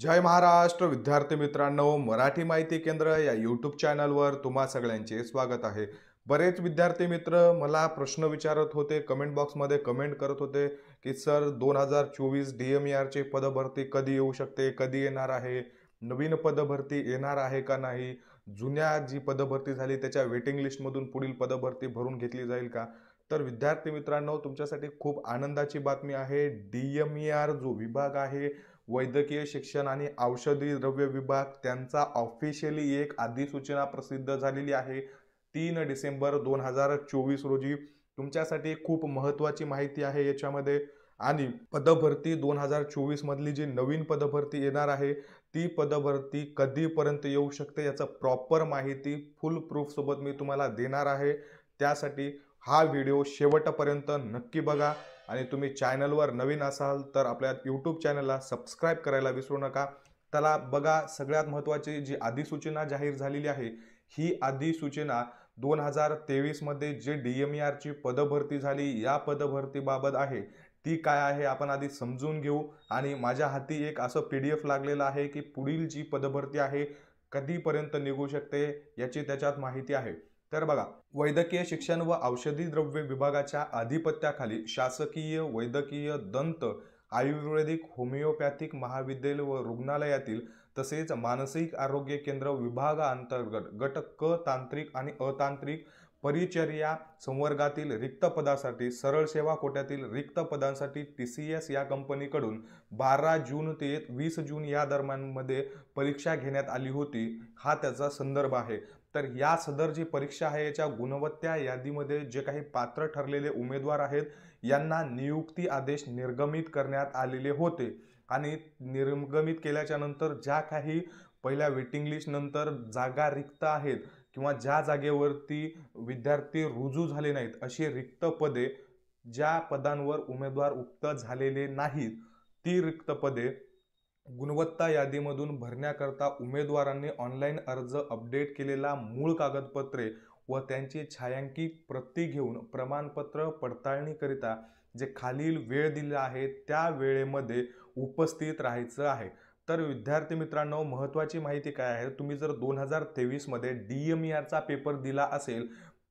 जय महाराष्ट्र विद्यार्थी मित्रांनो, मराठी माहिती केंद्र या यूट्यूब चॅनलवर तुम्हा सगळ्यांचे स्वागत आहे। बरेच विद्यार्थी मित्र मला प्रश्न विचारत होते, कमेंट बॉक्समध्ये कमेंट करत होते की सर 2024 DMER ची पदभरती कधी येऊ शकते, कधी येणार आहे, नवीन पदभरती येणार आहे का नाही, जुन्या जी पदभरती झाली त्याच्या वेटिंग लिस्टमधून पुढील पदभरती भरून घेतली जाईल का। तर विद्यार्थी मित्रांनो, तुमच्यासाठी खूप आनंदाची बातमी आहे। DMER जो विभाग आहे, वैद्यकीय शिक्षण आणि औषधी द्रव्य विभाग, त्यांचा ऑफिशियली एक अधिसूचना प्रसिद्ध झालेली आहे 3 डिसेंबर 2024 रोजी। तुमच्यासाठी खूप महत्त्वाची माहिती आहे याच्यामध्ये। आणि पदभरती 2024 मधली जी नवीन पदभरती येणार आहे ती पदभरती कधीपर्यंत येऊ शकते याचं प्रॉपर माहिती फुल प्रूफ सोबत मी तुम्हाला देणार आहे। त्यासाठी हा व्हिडिओ शेवटपर्यंत नक्की बघा। आणि तुम्ही चॅनलवर नवीन असाल तर आपल्या यूट्यूब चॅनलला सबस्क्राईब करायला विसरू नका। त्याला बघा, सगळ्यात महत्त्वाची जी अधिसूचना जाहीर झालेली आहे ही अधिसूचना 2023 मध्ये जे DMER ची पदभरती झाली या पदभरतीबाबत आहे। ती काय आहे आपण आधी समजून घेऊ। आणि माझ्या हाती एक असं PDF लागलेलं आहे की पुढील जी पदभरती आहे कधीपर्यंत निघू शकते याची त्याच्यात माहिती आहे। तर बघा, वैद्यकीय शिक्षण व औषधी द्रव्य विभागाच्या अधिपत्याखाली शासकीय वैद्यकीय दंत आयुर्वेदिक होमिओपॅथिक महाविद्यालय व रुग्णालयातील तसेच मानसिक आरोग्य केंद्र विभागांतर्गत गट क तांत्रिक आणि अतांत्रिक परिचर्या संवर्गातील रिक्त पदासाठी सरळ सेवा कोट्यातील रिक्त पदांसाठी TCS या कंपनीकडून 12 जून ते 20 जून या दरम्यानमध्ये परीक्षा घेण्यात आली होती। हा त्याचा संदर्भ आहे। तर या सदर जी परीक्षा आहे याच्या गुणवत्ता यादीमध्ये जे काही पात्र ठरलेले उमेदवार आहेत यांना नियुक्ती आदेश निर्गमित करण्यात आलेले होते। आणि निर्गमित केल्याच्या नंतर ज्या काही पहिल्या वेटिंग लिस्ट नंतर जागा रिक्त आहेत किंवा ज्या जागेवरती विद्यार्थी रुजू झाले नाहीत अशी रिक्त पदे, ज्या पदांवर उमेदवार उक्त झालेले नाहीत ती रिक्त पदे गुणवत्ता यादीमधून भरण्याकरता उमेदवारांनी ऑनलाईन अर्ज अपडेट केलेला मूळ कागदपत्रे व त्यांची छायांकित प्रती घेऊन प्रमाणपत्र पडताळणीकरिता जे खालील वेळ दिला आहे त्या वेळेमध्ये उपस्थित राहायचं आहे। तर विद्यार्थी मित्रांनो, महत्त्वाची माहिती काय आहे, तुम्ही जर 2023 मध्ये DMER चा पेपर दिला असेल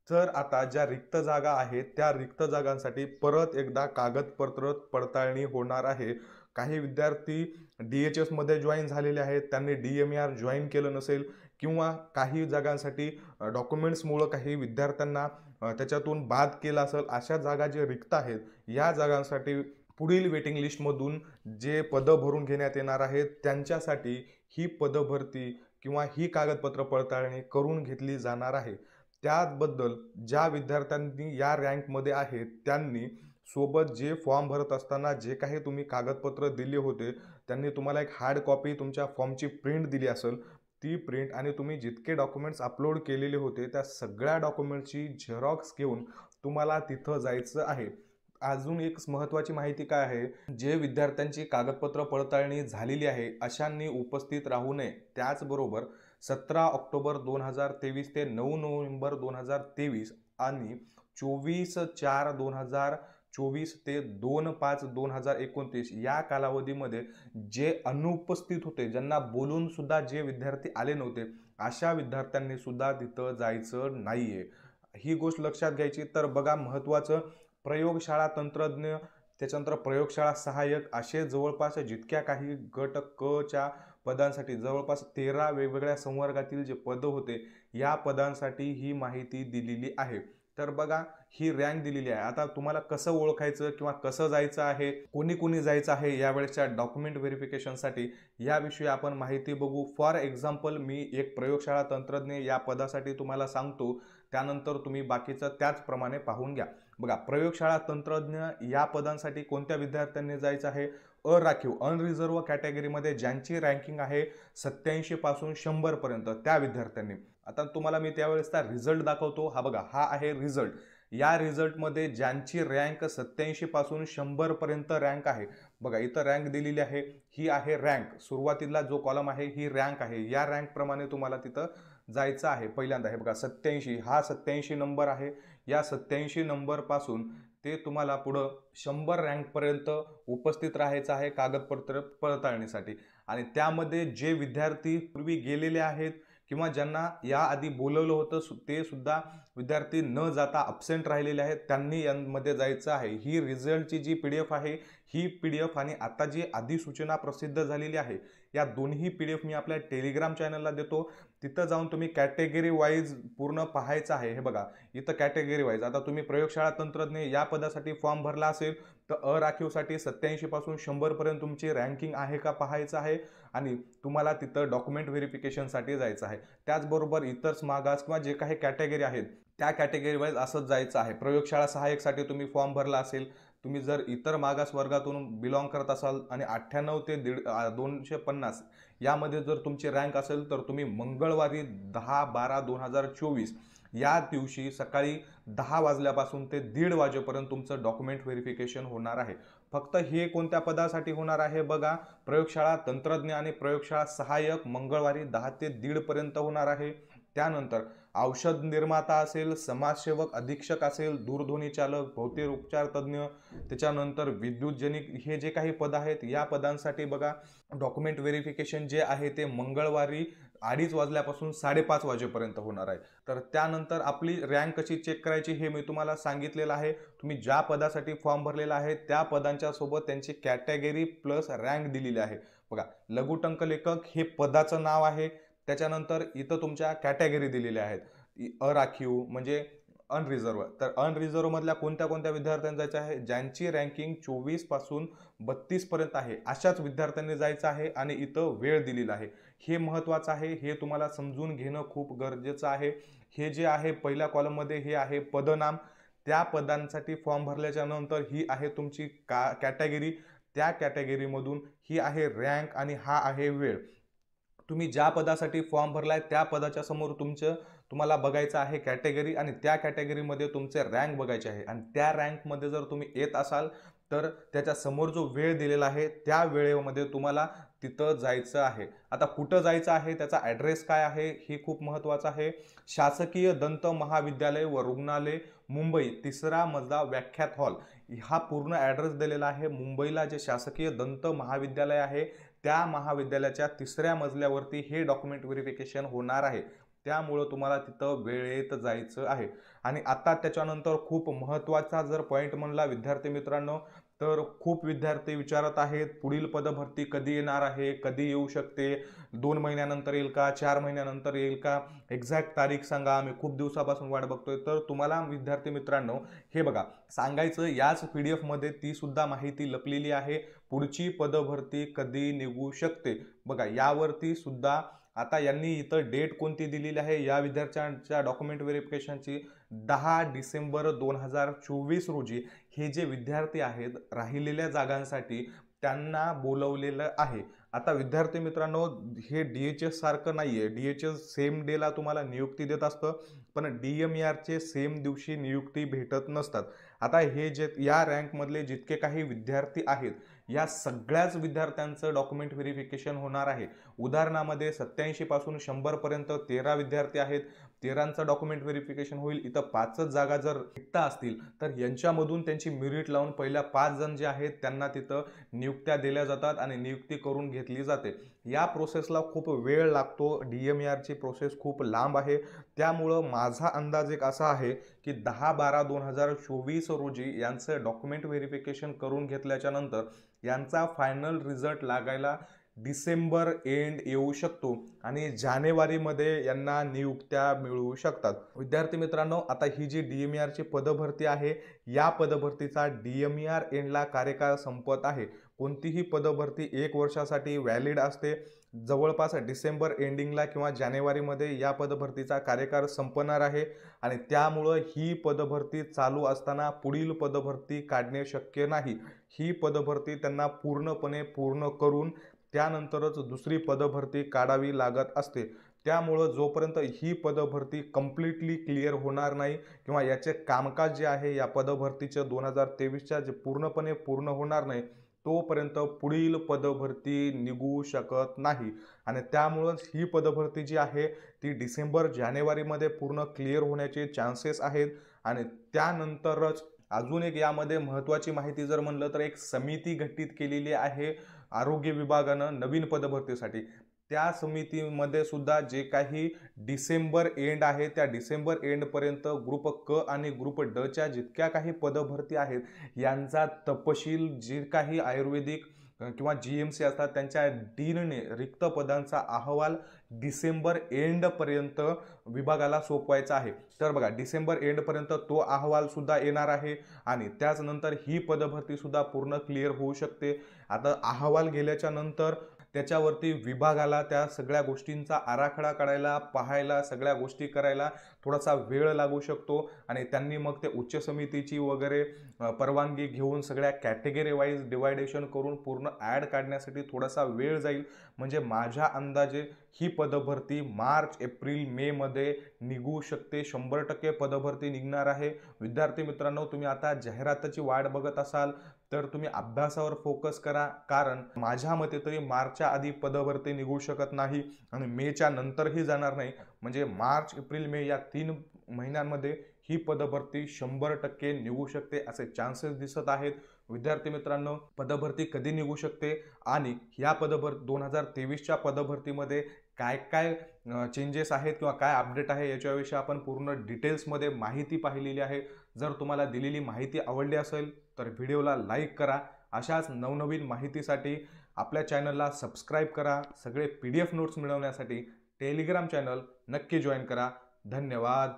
तर आता ज्या रिक्त जागा आहेत त्या रिक्त जागांसाठी परत एकदा कागदपत्र पडताळणी होणार आहे। काही विद्यार्थी DHS मध्ये जॉईन झालेले आहेत, त्यांनी DMER जॉईन केलं नसेल किंवा काही जागांसाठी डॉक्युमेंट्समुळे काही विद्यार्थ्यांना त्याच्यातून बाद केला असेल, अशा जागा जे रिक्त आहेत या जागांसाठी पुढील वेटिंग लिस्टमधून जे पदं भरून घेण्यात येणार आहेत त्यांच्यासाठी ही पदभरती किंवा ही कागदपत्र पडताळणी करून घेतली जाणार आहे। त्याबद्दल ज्या विद्यार्थ्यांनी या रँकमध्ये आहेत त्यांनी सोबत जे फॉर्म भरत असताना जे काही तुम्ही कागदपत्र दिले होते त्यांनी तुम्हाला एक हार्ड कॉपी तुमच्या फॉर्मची प्रिंट दिली असेल, ती प्रिंट आणि तुम्ही जितके डॉक्युमेंट्स अपलोड केलेले होते त्या सगळ्या डॉक्युमेंट्सची झेरॉक्स घेऊन तुम्हाला तिथं जायचं आहे। अजून एक महत्त्वाची माहिती काय आहे, जे विद्यार्थ्यांची कागदपत्र पडताळणी झालेली आहे अशांनी उपस्थित राहू नये। त्याचबरोबर 17 ऑक्टोबर 2023 ते 9 नोव्हेंबर 2023 आणि 24/4/2024 ते 2/5/2029 या कालावधीमध्ये जे अनुपस्थित होते, ज्यांना बोलून सुद्धा जे विद्यार्थी आले नव्हते अशा विद्यार्थ्यांनी सुद्धा तिथं जायचं नाहीये। ही गोष्ट लक्षात घ्यायची। तर बघा, महत्त्वाचं प्रयोगशाळा तंत्रज्ञ, त्याच्यानंतर प्रयोगशाळा सहाय्यक असे जवळपास जितक्या काही गट क च्या पदांसाठी जवळपास 13 वेगवेगळ्या संवर्गातील जे पद होते या पदांसाठी ही माहिती दिलेली आहे। तर बघा, ही रँक दिलेली आहे। आता तुम्हाला कसं ओळखायचं किंवा कसं जायचं आहे, कोणी कोणी जायचं आहे यावेळेसच्या डॉक्युमेंट व्हेरिफिकेशनसाठी याविषयी आपण माहिती बघू। फॉर एक्झाम्पल, मी एक प्रयोगशाळा तंत्रज्ञ या पदासाठी तुम्हाला सांगतो, त्यानंतर तुम्ही बाकीचं त्याचप्रमाणे पाहून घ्या। बघा, प्रयोगशाळा तंत्रज्ञ या पदांसाठी कोणत्या विद्यार्थ्यांनी जायचं आहे, अराखीव अनरिझर्व कॅटेगरीमध्ये ज्यांची रँकिंग आहे 87 पासून 100 पर्यंत त्या विद्यार्थ्यांनी। आता तुम्हाला मी त्यावेळेसचा रिझल्ट दाखवतो। हा बघा, हा आहे रिझल्ट। या रिझल्टमध्ये ज्यांची रँक 87 पासून 100 पर्यंत रँक आहे, बघा इथं रँक दिलेली आहे, ही आहे रँक। सुरुवातीला जो कॉलम आहे ही रँक आहे, या रँक प्रमाणे तुम्हाला तिथं जायचं आहे। पहिल्यांदा हे बघा 87, हा 87 नंबर आहे। या 87 नंबर पासून ते तुम्हाला पुढे 100 रँक पर्यंत उपस्थित राहायचं आहे कागदपत्र पडताळणीसाठी। आणि त्यामध्ये जे विद्यार्थी पूर्वी गेलेले आहेत किंवा ज्यांना याआधी बोलवलं होतं ते सुद्धा विद्यार्थी न जाता अब्सेंट राहिलेले आहेत, त्यांनी यामध्ये जायचं आहे. ही रिझल्टची जी PDF आहे, ही PDF आणि आता जी अधिसूचना प्रसिद्ध झालेली आहे, या दोन्ही PDF मी आपल्या टेलिग्राम चॅनलला देतो. तिथं जाऊन तुम्ही कॅटेगरी वाईज पूर्ण पाहायचं आहे. हे बघा, इथं कॅटेगरी वाईज आता तुम्ही प्रयोगशाळा तंत्रज्ञ या पदासाठी फॉर्म भरला असेल तर अराखीवसाठी 87 पासून 100 पर्यंत तुमची रँकिंग आहे का पाहायचं आहे आणि तुम्हाला तिथं डॉक्युमेंट व्हेरिफिकेशनसाठी जायचं आहे. त्याचबरोबर इतर मागास किंवा जे काही कॅटेगरी आहेत त्या कॅटेगरी वाईज असंच जायचं आहे. प्रयोगशाळा सहाय्यकसाठी तुम्ही फॉर्म भरला असेल, तुम्ही जर इतर मागास वर्गातून बिलॉंग करत असाल आणि 98 ते 250 यामध्ये जर तुमची रँक असेल तर तुम्ही मंगळवारी 10/12/2024 या दिवशी सकाळी 10 वाजल्यापासून ते 1:30 वाजेपर्यंत तुमचं डॉक्युमेंट व्हेरिफिकेशन होणार आहे. फक्त हे कोणत्या पदासाठी होणार आहे बघा, प्रयोगशाळा तंत्रज्ञ आणि प्रयोगशाळा सहाय्यक मंगळवारी 10 ते 1:30 पर्यंत होणार आहे. त्यानंतर औषध निर्माता असेल, समाजसेवक अधीक्षक असेल, दूरध्वनी चालक, भौतिक उपचार तज्ज्ञ, त्याच्यानंतर विद्युतजनिक हे जे काही पद आहेत या पदांसाठी बघा डॉक्युमेंट व्हेरिफिकेशन जे आहे ते मंगळवारी 2:30 वाजल्यापासून 5:30 वाजेपर्यंत होणार आहे. तर त्यानंतर आपली रँक कशी चेक करायची हे मी तुम्हाला सांगितलेलं आहे. तुम्ही ज्या पदासाठी फॉर्म भरलेला आहे त्या पदांच्या सोबत त्यांची कॅटेगरी प्लस रँक दिलेली आहे. बघा, लघुटंक लेखक हे पदाचं नाव आहे. त्याच्यानंतर इथं तुमच्या कॅटेगरी दिलेल्या आहेत. अराखीव म्हणजे अनरिझर्व्ह. तर अनरिझर्व्ह मधल्या कोणत्या कोणत्या विद्यार्थ्यांना जायचं आहे, ज्यांची रँकिंग 24 पासून 32 पर्यंत आहे अशाच विद्यार्थ्यांनी जायचं आहे आणि इथं वेळ दिलेला आहे. हे महत्त्वाचं आहे, हे तुम्हाला समजून घेणं खूप गरजेचं आहे. हे जे आहे पहिल्या कॉलममध्ये हे आहे पदनाम. त्या पदांसाठी फॉर्म भरल्याच्या नंतर ही आहे तुमची कॅटेगरी. त्या कॅटेगरीमधून ही आहे रँक आणि हा आहे वेळ. तुम्ही ज्या पदासाठी फॉर्म भरलाय त्या पदाच्या समोर तुम्हाला बघायचं आहे कॅटेगरी आणि त्या कॅटेगरीमध्ये तुमचे रँक बघायचे आहे आणि त्या रँकमध्ये जर तुम्ही येत असाल तर त्याच्या समोर जो वेळ दिलेला आहे त्या वेळेमध्ये तुम्हाला तिथं जायचं आहे. आता कुठं जायचं आहे, त्याचा ॲड्रेस काय आहे हे खूप महत्त्वाचं आहे. शासकीय दंत महाविद्यालय व रुग्णालय मुंबई, 3रा मजला, व्याख्यात हॉल. हा पूर्ण ॲड्रेस दिलेला आहे. मुंबईला जे शासकीय दंत महाविद्यालय आहे त्या महाविद्यालयाच्या 3ऱ्या मजल्यावरती हे डॉक्युमेंट व्हेरिफिकेशन होणार आहे. त्यामुळं तुम्हाला तिथं वेळेत जायचं आहे. आणि आता त्याच्यानंतर खूप महत्त्वाचा जर पॉईंट म्हणला विद्यार्थी मित्रांनो, तर खूप विद्यार्थी विचारत आहेत पुढील पदभरती कधी येणार आहे, कधी येऊ शकते, 2 महिन्यानंतर येईल का, 4 महिन्यानंतर येईल का, एक्झॅक्ट तारीख सांगा, आम्ही खूप दिवसापासून वाट बघतोय. तर तुम्हाला विद्यार्थी मित्रांनो हे बघा सांगायचं, याच PDF मध्ये ती सुद्धा माहिती लपलेली आहे. पुढची पदभरती कधी निघू शकते बघा, यावरती सुद्धा आता यांनी इथं डेट कोणती दिलेली आहे या विद्यार्थ्यांच्या डॉक्युमेंट व्हेरिफिकेशनची, 10 डिसेंबर 2024 रोजी हे जे विद्यार्थी आहेत राहिलेल्या जागांसाठी त्यांना बोलवलेलं आहे. आता विद्यार्थी मित्रांनो हे DHS सारखं नाहीये. DHS सेम डेला तुम्हाला नियुक्ती देत असतं, पण DMERचे सेम दिवशी नियुक्ती भेटत नसतात. आता हे जे या रँकमधले जितके काही विद्यार्थी आहेत या सगळ्याच विद्यार्थ्यांचं डॉक्युमेंट व्हेरिफिकेशन होणार आहे. उदाहरणामध्ये 87 पासून 100 पर्यंत 13 विद्यार्थी आहेत. 13चं डॉक्युमेंट व्हेरिफिकेशन होईल. इथं 5च जागा जर रिक्त असतील तर यांच्यामधून त्यांची मेरिट लावून पहिल्या 5 जण जे आहेत त्यांना तिथं नियुक्त्या दिल्या जातात आणि नियुक्ती करून घेतली जाते. या प्रोसेसला खूप वेळ लागतो. DMERची प्रोसेस खूप लांब आहे. त्यामुळं माझा अंदाज एक असा आहे की 10/12/2024 रोजी यांचं डॉक्युमेंट व्हेरिफिकेशन करून घेतल्याच्या नंतर यांचा फायनल रिझल्ट लागायला डिसेंबर एंड येऊ शकतो आणि जानेवारीमध्ये यांना नियुक्त्या मिळू शकतात. विद्यार्थी मित्रांनो आता ही जी DMERची पदभरती आहे या पदभरतीचा DMER एंडला कार्यकाळ संपत आहे. कोणतीही पदभरती 1 वर्षासाठी व्हॅलिड असते. जवळपास डिसेंबर एंडिंगला किंवा जानेवारीमध्ये या पदभरतीचा कार्यकाळ संपणार आहे आणि त्यामुळं ही पदभरती चालू असताना पुढील पदभरती काढणे शक्य नाही. ही पदभरती त्यांना पूर्णपणे पूर्ण करून त्यानंतरच दुसरी पदभरती काढावी लागत असते. त्यामुळं जोपर्यंत ही पदभरती कम्प्लिटली क्लिअर होणार नाही किंवा याचे कामकाज जे आहे या पदभरतीच्या 2023च्या जे पूर्णपणे पूर्ण होणार नाही तोपर्यंत पुढील पदभरती निघू शकत नाही आणि त्यामुळंच ही पदभरती जी आहे ती डिसेंबर जानेवारीमध्ये पूर्ण क्लिअर होण्याचे चान्सेस आहेत. आणि त्यानंतरच अजून एक यामध्ये महत्त्वाची माहिती जर म्हणलं तर एक समिती गठीत केलेली आहे आरोग्य विभागानं नवीन पदभरतीसाठी त्या समितीमध्ये सुद्धा जे काही डिसेंबर एंड आहे त्या डिसेंबर एंडपर्यंत ग्रुप क आणि ग्रुप ड च्या जितक्या काही पदभरती आहेत यांचा तपशील जे काही आयुर्वेदिक किंवा GMC असतात त्यांच्या डीनने रिक्त पदांचा अहवाल डिसेंबर एंडपर्यंत विभागाला सोपवायचा आहे. तर बघा डिसेंबर एंडपर्यंत तो अहवाल सुद्धा येणार आहे आणि त्याचनंतर ही पदभरती सुद्धा पूर्ण क्लिअर होऊ शकते. आता अहवाल गेल्याच्या नंतर त्याच्यावरती विभागाला त्या सगळ्या गोष्टींचा आराखडा काढायला, पाहायला, सगळ्या गोष्टी करायला थोडासा वेळ लागू शकतो आणि त्यांनी मग ते उच्च समितीची वगैरे परवानगी घेऊन सगळ्या कॅटेगरी वाईज डिवायडेशन करून पूर्ण ॲड काढण्यासाठी थोडासा वेळ जाईल. म्हणजे माझ्या अंदाजे ही पदभरती मार्च, एप्रिल, मे मध्ये निघू शकते. 100% पदभरती निघणार आहे. विद्यार्थी मित्रांनो, तुम्ही आता जाहिरातीची वाट बघत असाल तर तुम्ही अभ्यासावर फोकस करा, कारण माझ्या मते तरी मार्चच्या आधी पदभरती निघू शकत नाही आणि मेच्या नंतरही जाणार नाही. म्हणजे मार्च, एप्रिल, मे या 3 महिन्यांमध्ये ही पदभरती 100% निघू शकते असे चान्सेस दिसत आहेत. विद्यार्थी मित्रांनो, पदभरती कधी निघू शकते आणि ह्या 2023च्या पदभरतीमध्ये काय काय चेंजेस आहेत किंवा काय अपडेट आहे याच्याविषयी आपण पूर्ण डिटेल्समध्ये माहिती पाहिलेली आहे. जर तुम्हाला दिलेली माहिती आवडली असेल तर व्हिडिओला लाईक करा. अशाच नवनवीन माहितीसाठी आपल्या चॅनलला सबस्क्राईब करा. सगळे PDF नोट्स मिळवण्यासाठी टेलिग्राम चॅनल नक्की जॉईन करा. धन्यवाद.